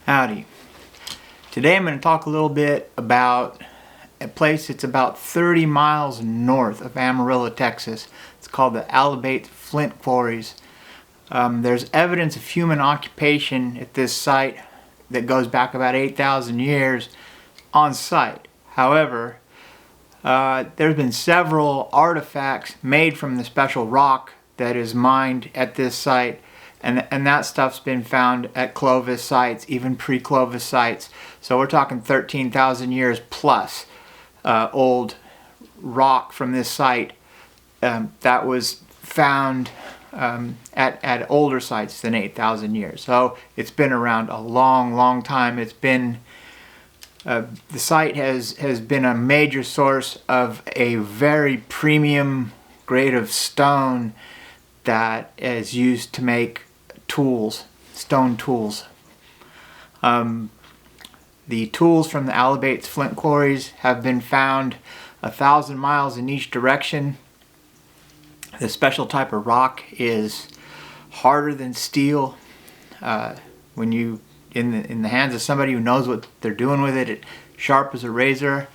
Howdy. Today I'm going to talk a little bit about a place that's about 30 miles north of Amarillo, Texas. It's called the Alibates Flint Quarries. There's evidence of human occupation at this site that goes back about 8,000 years on site. However, there's been several artifacts made from the special rock that is mined at this site, and that stuff's been found at Clovis sites, even pre-Clovis sites. So we're talking 13,000 years plus old rock from this site that was found at older sites than 8,000 years. So it's been around a long time. It's been the site has been a major source of a very premium grade of stone that is used to make tools, stone tools. The tools from the Alibates Flint Quarries have been found 1,000 miles in each direction. The special type of rock is harder than steel. When you in the hands of somebody who knows what they're doing with it, it's sharp as a razor.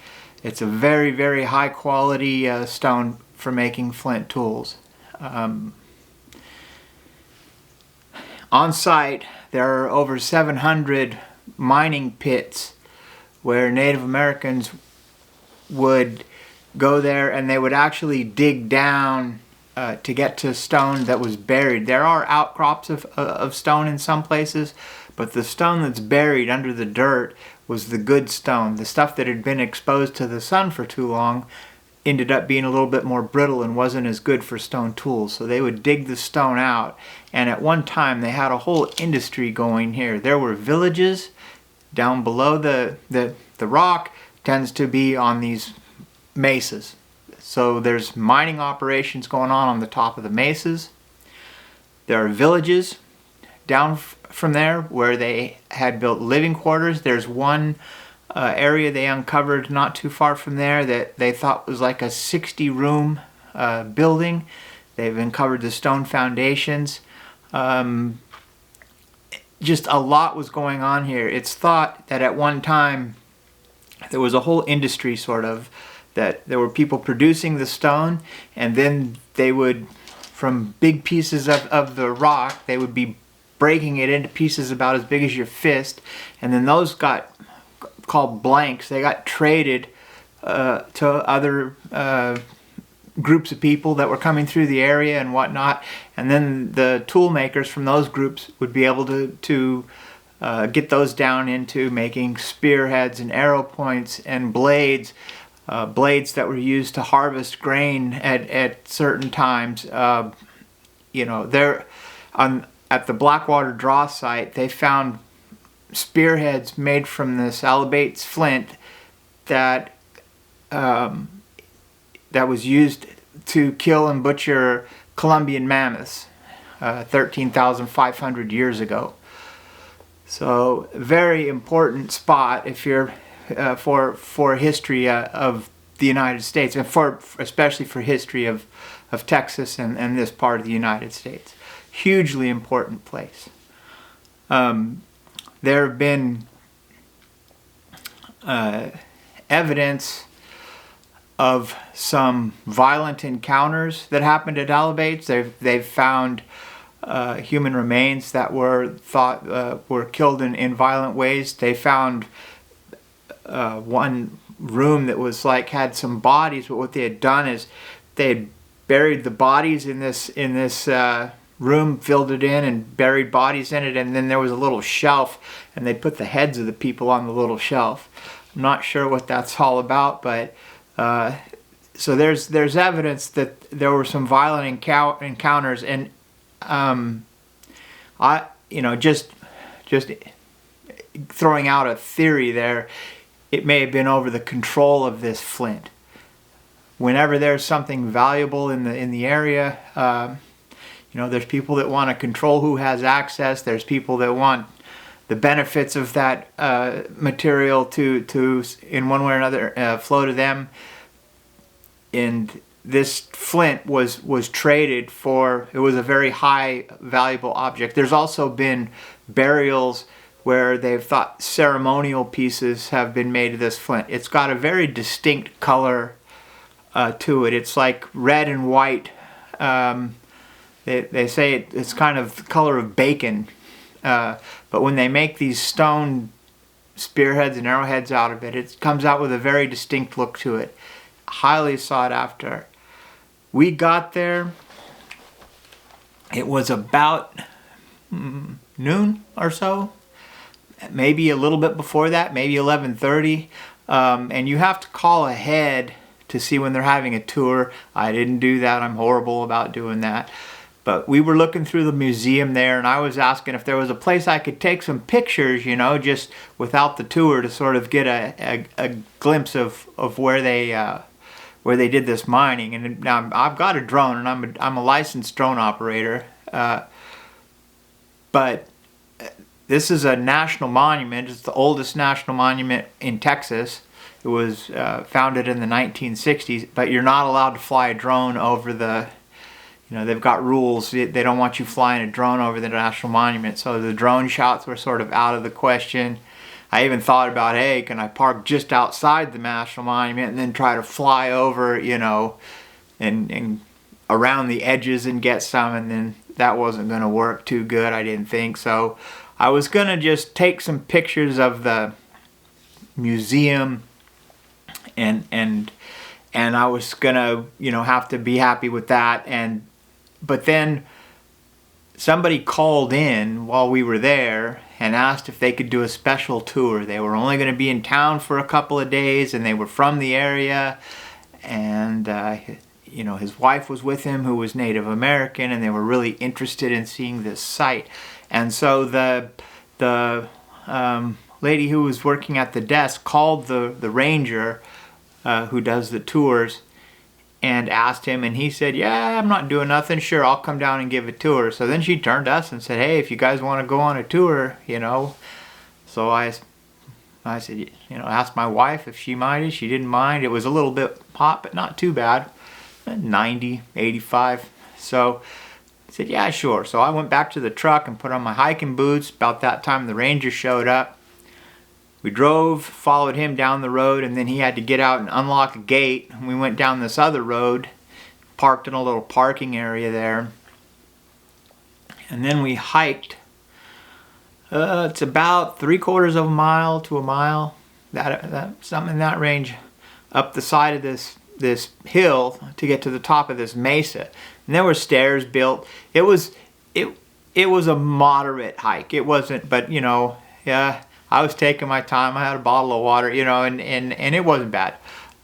It's a very high quality stone for making flint tools. On site, there are over 700 mining pits where Native Americans would go there, and they would actually dig down to get to stone that was buried. There are outcrops of stone in some places, but the stone that's buried under the dirt was the good stone. The stuff that had been exposed to the sun for too long ended up being a little bit more brittle and wasn't as good for stone tools. So they would dig the stone out, and at one time they had a whole industry going here. There were villages down below the rock. Tends to be on these mesas. So there's mining operations going on the top of the mesas. There are villages down from there where they had built living quarters. There's one area they uncovered not too far from there that they thought was like a 60-room building. They've uncovered the stone foundations. Just a lot was going on here. It's thought that at one time there was a whole industry sort of, that there were people producing the stone, and then they would, from big pieces of the rock, they would be breaking it into pieces about as big as your fist, and then those got called blanks. They got traded to other groups of people that were coming through the area and whatnot, and then the tool makers from those groups would be able to get those down into making spearheads and arrow points and blades that were used to harvest grain at certain times. There at the Blackwater Draw site, they found spearheads made from this Alibates flint that was used to kill and butcher Columbian mammoths 13,500 years ago. So very important spot if you're for history of the United States, and especially for history of Texas and this part of the United States. Hugely important place. There have been evidence of some violent encounters that happened at Alibates. They've found human remains that were thought were killed in violent ways. They found one room that was had some bodies, but what they had done is they had buried the bodies in this room, filled it in and buried bodies in it, and then there was a little shelf, and they put the heads of the people on the little shelf. I'm not sure what that's all about, but so there's evidence that there were some violent encounters, and just throwing out a theory there, it may have been over the control of this flint. Whenever there's something valuable in the area, there's people that want to control who has access. There's people that want the benefits of that material to in one way or another flow to them. And this flint was traded for, it was a very high valuable object. There's also been burials where they've thought ceremonial pieces have been made of this flint. It's got a very distinct color to it. It's like red and white. They say it's kind of the color of bacon. But when they make these stone spearheads and arrowheads out of it, it comes out with a very distinct look to it. Highly sought after. We got there. It was about noon or so. Maybe a little bit before that, maybe 11:30. And you have to call ahead to see when they're having a tour. I didn't do that. I'm horrible about doing that. But we were looking through the museum there, and I was asking if there was a place I could take some pictures, you know, just without the tour, to sort of get a glimpse of where they did this mining. And now I've got a drone, and I'm a licensed drone operator. But this is a national monument. It's the oldest national monument in Texas. It was founded in the 1960s, but you're not allowed to fly a drone over the, you know, they've got rules. They don't want you flying a drone over the national monument. So the drone shots were sort of out of the question. I even thought about, hey, can I park just outside the national monument and then try to fly over, you know, and around the edges and get some, and then that wasn't going to work too good, I didn't think. So I was going to just take some pictures of the museum, and I was going to, you know, have to be happy with that. But then somebody called in while we were there and asked if they could do a special tour. They were only going to be in town for a couple of days, and they were from the area, and you know, his wife was with him, who was Native American, and they were really interested in seeing this site. And so the lady who was working at the desk called the ranger who does the tours and asked him, and he said, yeah, I'm not doing nothing. Sure, I'll come down and give a tour. So then she turned to us and said, hey, if you guys want to go on a tour, you know. So I said, you know, asked my wife if she minded. She didn't mind. It was a little bit hot, but not too bad. 90, 85. So I said, yeah, sure. So I went back to the truck and put on my hiking boots. About that time, the ranger showed up. We drove, followed him down the road, and then he had to get out and unlock a gate. And we went down this other road, parked in a little parking area there. And then we hiked. It's about 3/4 of a mile to a mile, that something in that range, up the side of this hill to get to the top of this mesa. And there were stairs built. It was a moderate hike. It wasn't, but you know, yeah, I was taking my time. I had a bottle of water, you know, and it wasn't bad.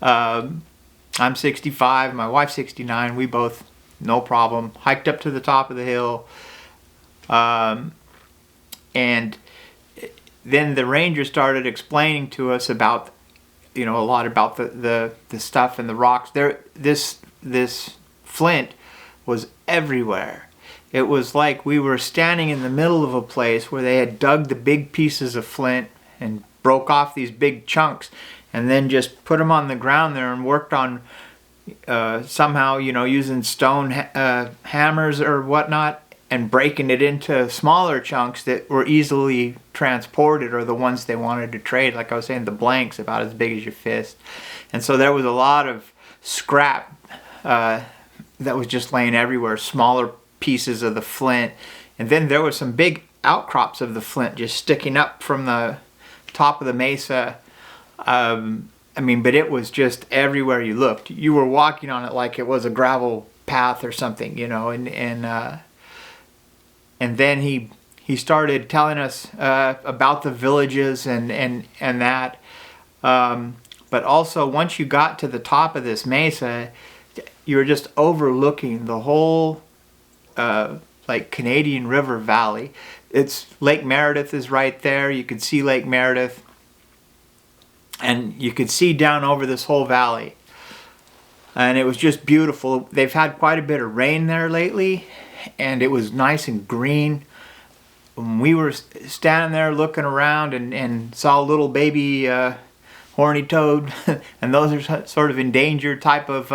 I'm 65, my wife's 69. We both, no problem, hiked up to the top of the hill. And then the ranger started explaining to us about, you know, a lot about the stuff and the rocks. This flint was everywhere. It was like we were standing in the middle of a place where they had dug the big pieces of flint and broke off these big chunks and then just put them on the ground there and worked on somehow, you know, using stone hammers or whatnot and breaking it into smaller chunks that were easily transported, or the ones they wanted to trade. Like I was saying, the blanks about as big as your fist. And so there was a lot of scrap that was just laying everywhere, smaller pieces of the flint. And then there were some big outcrops of the flint just sticking up from the top of the mesa. I mean, but it was just everywhere you looked. You were walking on it like it was a gravel path or something, you know. And then he started telling us about the villages and that. But also, once you got to the top of this mesa, you were just overlooking the whole like Canadian River Valley. It's Lake Meredith is right there. You could see Lake Meredith, and you could see down over this whole valley. And it was just beautiful. They've had quite a bit of rain there lately, and it was nice and green. When we were standing there looking around and saw a little baby horny toad, and those are sort of endangered type of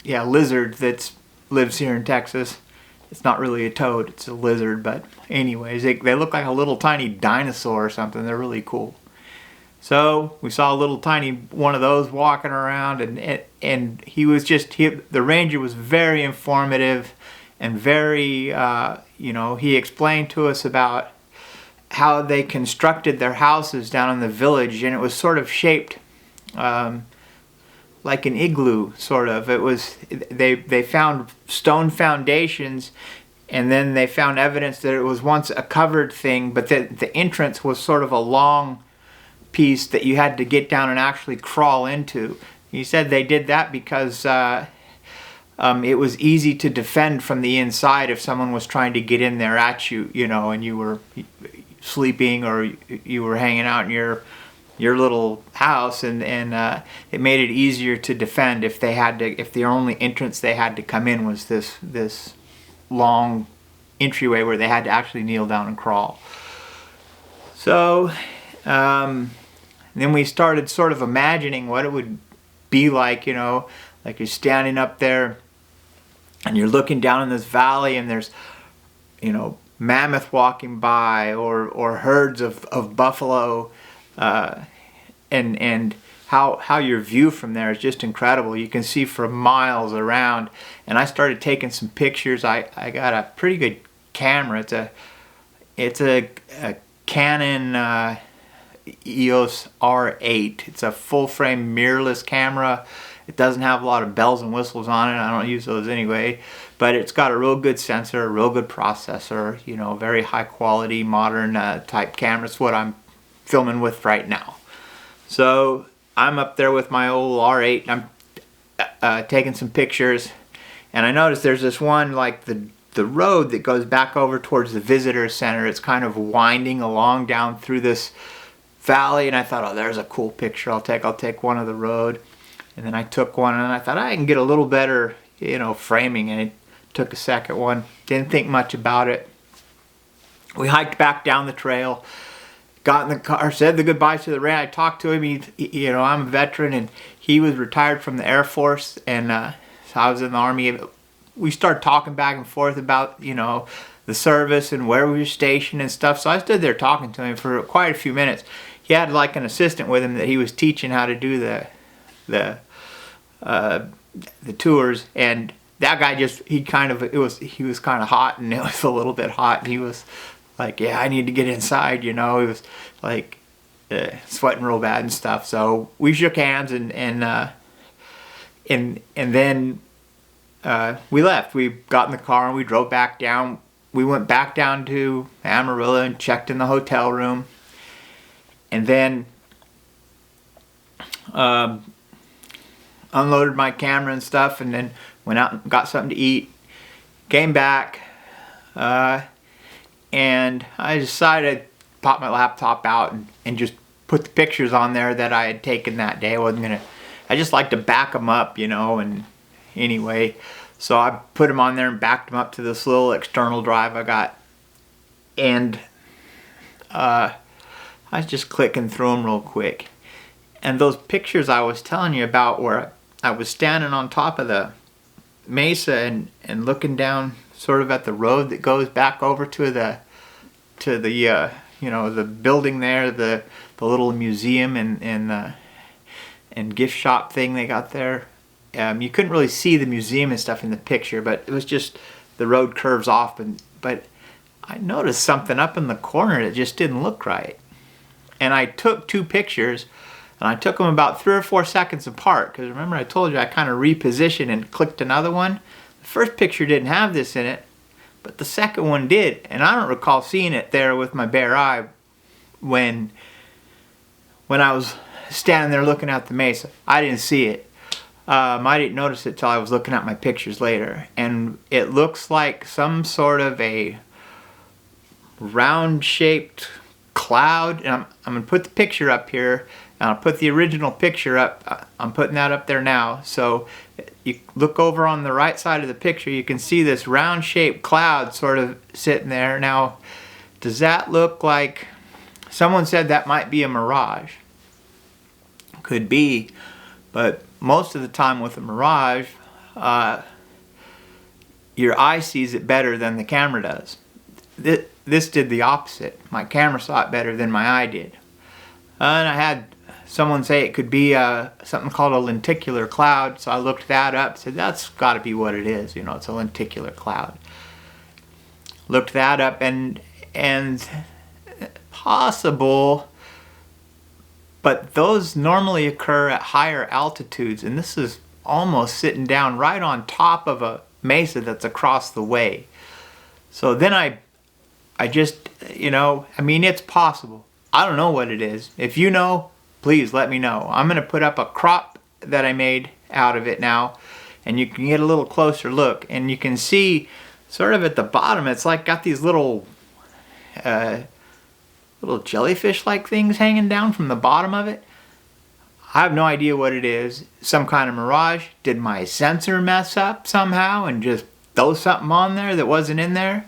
lizard that lives here in Texas. It's not really a toad, it's a lizard, but anyways, they look like a little tiny dinosaur or something. They're really cool. So we saw a little tiny one of those walking around, and the ranger was very informative and very, he explained to us about how they constructed their houses down in the village, and it was sort of shaped like an igloo, sort of. It was, they found stone foundations, and then they found evidence that it was once a covered thing, but the entrance was sort of a long piece that you had to get down and actually crawl into. He said they did that because it was easy to defend from the inside if someone was trying to get in there at you, and you were sleeping or you were hanging out in your little house, and it made it easier to defend if the only entrance they had to come in was this long entryway where they had to actually kneel down and crawl. So then we started sort of imagining what it would be like, like you're standing up there and you're looking down in this valley, and there's, mammoth walking by, or herds of buffalo, and how your view from there is just incredible. You can see for miles around. And I started taking some pictures. I got a pretty good camera. It's a Canon EOS R8. It's a full frame mirrorless camera. It doesn't have a lot of bells and whistles on it. I don't use those anyway, but it's got a real good sensor, a real good processor, very high quality modern type camera. It's what I'm filming with right now. So I'm up there with my old R8, and I'm taking some pictures, and I noticed there's this one, like the road that goes back over towards the visitor center. It's kind of winding along down through this valley, and I thought, oh, there's a cool picture I'll take one of the road. And then I took one, and I thought I can get a little better, framing, and it took a second one. Didn't think much about it. We hiked back down the trail, got in the car, said the goodbyes to the ranger. I talked to him. I'm a veteran, and he was retired from the Air Force, and so I was in the Army. We started talking back and forth about, the service and where we were stationed and stuff. So I stood there talking to him for quite a few minutes. He had like an assistant with him that he was teaching how to do the tours, and that guy he was kind of hot, and it was a little bit hot, and he was like, yeah, I need to get inside, he was like sweating real bad and stuff. So we shook hands, and then we left. We got in the car and we drove back down. We went back down to Amarillo and checked in the hotel room, and then unloaded my camera and stuff, and then went out and got something to eat. Came back, and I decided to pop my laptop out and just put the pictures on there that I had taken that day. I just like to back them up, and anyway, so I put them on there and backed them up to this little external drive I got, and I was just clicking through them real quick. And those pictures I was telling you about, where I was standing on top of the mesa and looking down sort of at the road that goes back over to the the building there, the little museum and gift shop thing they got there. You couldn't really see the museum and stuff in the picture, but it was just the road curves off. But I noticed something up in the corner that just didn't look right. And I took two pictures, and I took them about 3 or 4 seconds apart, because remember I told you I kind of repositioned and clicked another one. The first picture didn't have this in it, but the second one did, and I don't recall seeing it there with my bare eye when I was standing there looking at the mesa. I didn't see it. I didn't notice it till I was looking at my pictures later, and it looks like some sort of a round-shaped cloud. And I'm going to put the picture up here, and I'll put the original picture up. I'm putting that up there now. So you look over on the right side of the picture, you can see this round-shaped cloud sort of sitting there. Now, does that look like... Someone said that might be a mirage. Could be, but most of the time with a mirage, your eye sees it better than the camera does. This did the opposite. My camera saw it better than my eye did. And I had someone say it could be something called a lenticular cloud, so I looked that up, said that's got to be what it is, you know, it's a lenticular cloud. Looked that up, and possible, but those normally occur at higher altitudes, and this is almost sitting down right on top of a mesa that's across the way. So then I just, you know, I mean, it's possible. I don't know what it is. If you know, please let me know. I'm going to put up a crop that I made out of it now, and you can get a little closer look, and you can see sort of at the bottom, it's like got these little jellyfish-like things hanging down from the bottom of it. I have no idea what it is. Some kind of mirage. Did my sensor mess up somehow and just throw something on there that wasn't in there?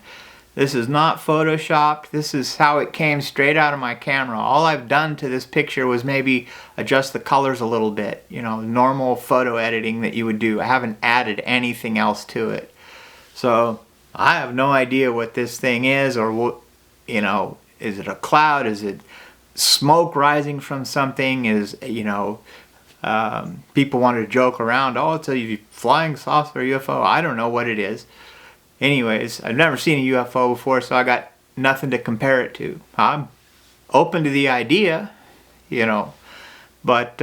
This is not photoshopped. This is how it came straight out of my camera. All I've done to this picture was maybe adjust the colors a little bit. You know, normal photo editing that you would do. I haven't added anything else to it. So I have no idea what this thing is, or what, you know, is it a cloud? Is it smoke rising from something? Is, you know, people want to joke around, oh, it's a flying saucer UFO. I don't know what it is. Anyways, I've never seen a UFO before, so I got nothing to compare it to. I'm open to the idea, you know, but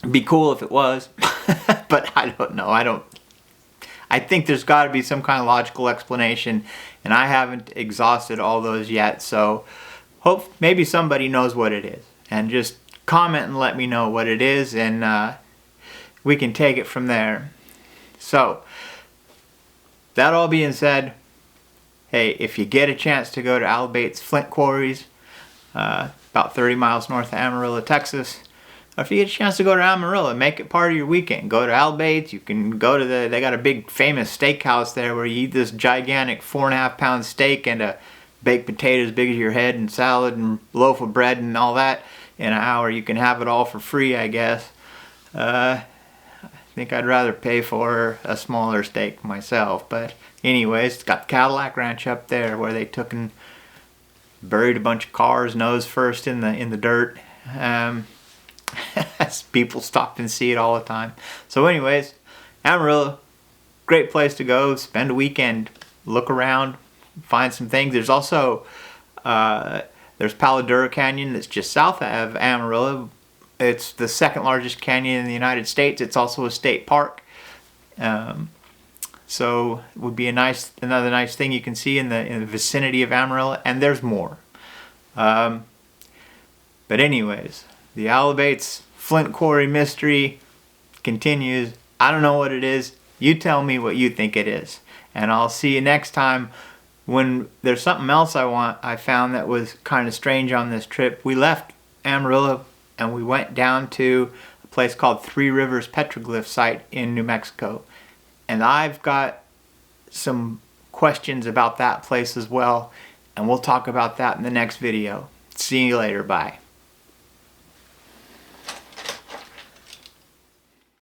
it'd be cool if it was. But I don't know. I think there's got to be some kind of logical explanation, and I haven't exhausted all those yet. So hope maybe somebody knows what it is, and just comment and let me know what it is, and we can take it from there. So that all being said, hey, if you get a chance to go to Alibates Flint Quarries, about 30 miles north of Amarillo, Texas, or if you get a chance to go to Amarillo, make it part of your weekend. Go to Alibates. You can go to they got a big famous steakhouse there where you eat this gigantic 4.5-pound steak and a baked potato as big as your head and salad and loaf of bread and all that in an hour. You can have it all for free, I guess. I think I'd rather pay for a smaller steak myself. But anyways, it's got the Cadillac Ranch up there where they took and buried a bunch of cars nose first in the dirt. People stop and see it all the time. So anyways, Amarillo, great place to go. Spend a weekend, look around, find some things. There's also there's Palo Duro Canyon that's just south of Amarillo. It's the second largest canyon in the United States. It's also a state park. So it would be another nice thing you can see in the vicinity of Amarillo, and there's more. But anyways, the Alibates Flint Quarry mystery continues. I don't know what it is. You tell me what you think it is, and I'll see you next time. When there's something else I found that was kind of strange on this trip. We left Amarillo and we went down to a place called Three Rivers Petroglyph Site in New Mexico. And I've got some questions about that place as well, and we'll talk about that in the next video. See you later. Bye.